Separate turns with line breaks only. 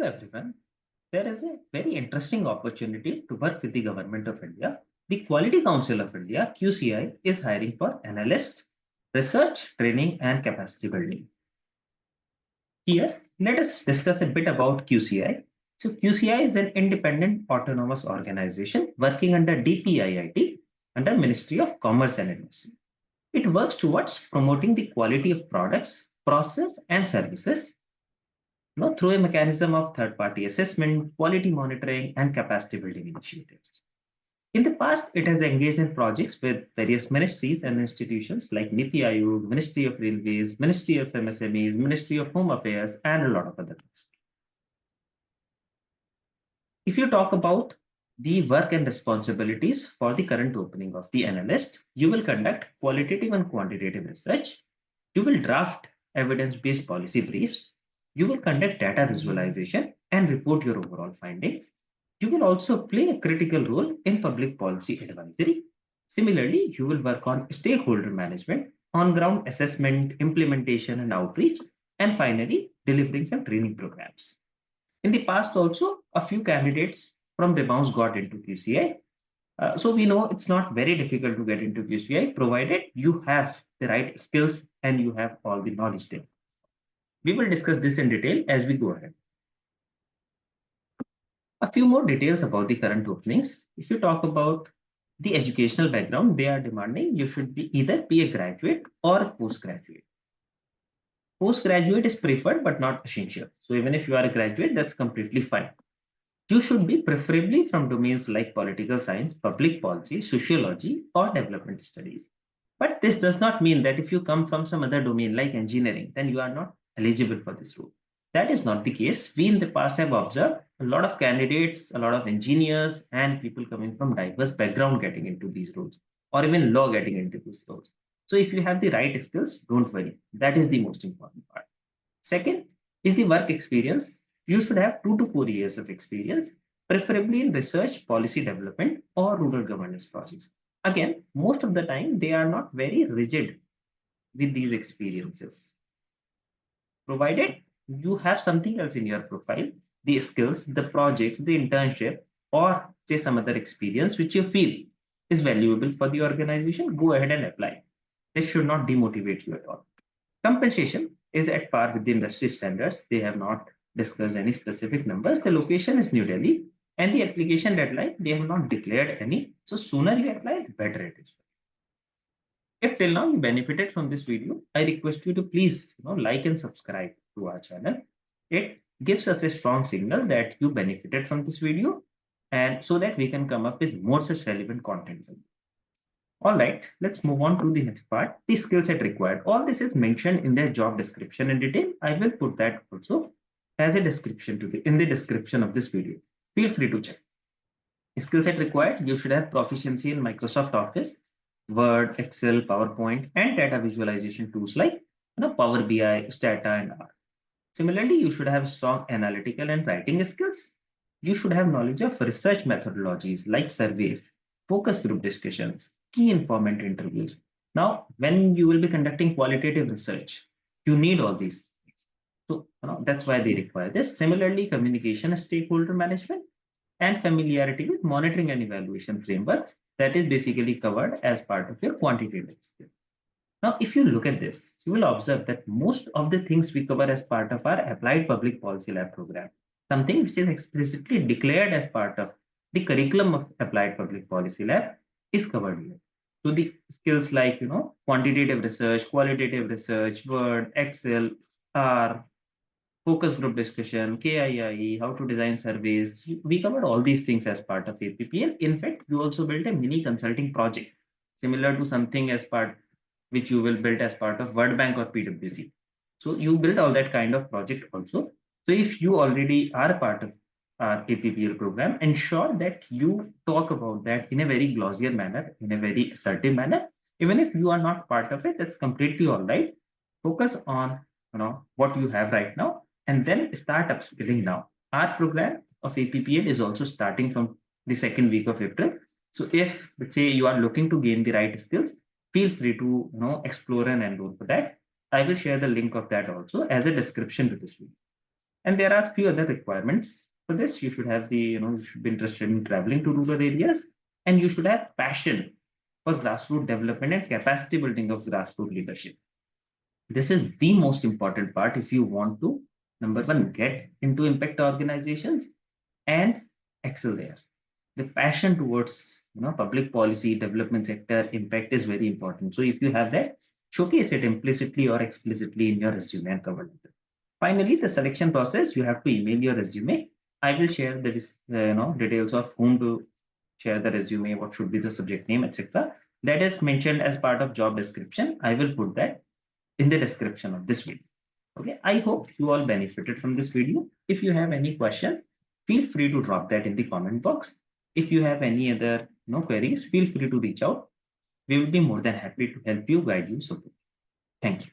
everyone. There is a very interesting opportunity to work with the Government of India. The Quality Council of India, QCI, is hiring for analysts, research, training, and capacity building. Here, let us discuss a bit about QCI. So, QCI is an independent autonomous organization working under DPIIT, under Ministry of Commerce and Industry. It works towards promoting the quality of products, process, and services through a mechanism of third-party assessment, quality monitoring, and capacity building initiatives. In the past, it has engaged in projects with various ministries and institutions like NITI Aayog, Ministry of Railways, Ministry of MSMEs, Ministry of Home Affairs, and a lot of other things. If you talk about the work and responsibilities for the current opening of the analyst, you will conduct qualitative and quantitative research. You will draft evidence-based policy briefs. You will conduct data visualization and report your overall findings. You will also play a critical role in public policy advisory. Similarly, you will work on stakeholder management, on-ground assessment, implementation, and outreach, and finally, delivering some training programs. In the past also, a few candidates from Rebounce got into QCI. So we know it's not very difficult to get into QCI, provided you have the right skills and you have all the knowledge there. We will discuss this in detail as we go ahead. A few more details about the current openings. If you talk about the educational background, they are demanding you should be either be a graduate or a postgraduate. Postgraduate is preferred but not essential. So even if you are a graduate, that's completely fine. You should be preferably from domains like political science, public policy, sociology, or development studies. But this does not mean that if you come from some other domain like engineering, then you are not eligible for this role. That is not the case. We in the past have observed a lot of candidates, a lot of engineers, and people coming from diverse background getting into these roles, or even law getting into these roles. So if you have the right skills, don't worry. That is the most important part. Second is the work experience. You should have 2 to 4 years of experience, preferably in research, policy development, or rural governance projects. Again, most of the time, they are not very rigid with these experiences. Provided you have something else in your profile, the skills, the projects, the internship, or say some other experience which you feel is valuable for the organization, go ahead and apply. This should not demotivate you at all. Compensation is at par with the industry standards. They have not discussed any specific numbers. The location is New Delhi, and the application deadline, they have not declared any. So sooner you apply, the better it is. If till now you benefited from this video, I request you to please like and subscribe to our channel. It gives us a strong signal that you benefited from this video, and so that we can come up with more such relevant content. All right, let's move on to the next part, the skill set required. All this is mentioned in their job description in detail. I will put that also as a description in the description of this video. Feel free to check. Skill set required, you should have proficiency in Microsoft Office, Word, Excel, PowerPoint, and data visualization tools like Power BI, Stata, and R. Similarly, you should have strong analytical and writing skills. You should have knowledge of research methodologies like surveys, focus group discussions, key informant interviews. Now, when you will be conducting qualitative research, you need all these things. So that's why they require this. Similarly, communication and stakeholder management and familiarity with monitoring and evaluation framework, that is basically covered as part of your quantitative skill. Now, if you look at this, you will observe that most of the things we cover as part of our Applied Public Policy Lab program, something which is explicitly declared as part of the curriculum of Applied Public Policy Lab, is covered here. So the skills like, quantitative research, qualitative research, Word, Excel, R, focus group discussion, KIIE, how to design surveys. We covered all these things as part of APPL. In fact, you also built a mini consulting project similar to something as part which you will build as part of World Bank or PwC. So you build all that kind of project also. So if you already are a part of our APPL program, ensure that you talk about that in a very glossier manner, in a very assertive manner. Even if you are not part of it, that's completely all right. Focus on what you have right now, and then start upskilling now. Our program of APPL is also starting from the second week of April. So if, let's say, you are looking to gain the right skills, feel free to explore and enroll for that. I will share the link of that also as a description to this video. And there are a few other requirements for this. You should have you should be interested in traveling to rural areas, and you should have passion for grassroots development and capacity building of grassroots leadership. This is the most important part if you want to, number one, get into impact organizations and excel there. The passion towards public policy, development sector, impact is very important. So if you have that, showcase it implicitly or explicitly in your resume and cover letter. Finally, the selection process, you have to email your resume. I will share the details of whom to share the resume, what should be the subject name, etc. That is mentioned as part of job description. I will put that in the description of this video. Okay, I hope you all benefited from this video. If you have any questions, feel free to drop that in the comment box. If you have any other queries, feel free to reach out. We will be more than happy to help you, guide you, support. Thank you.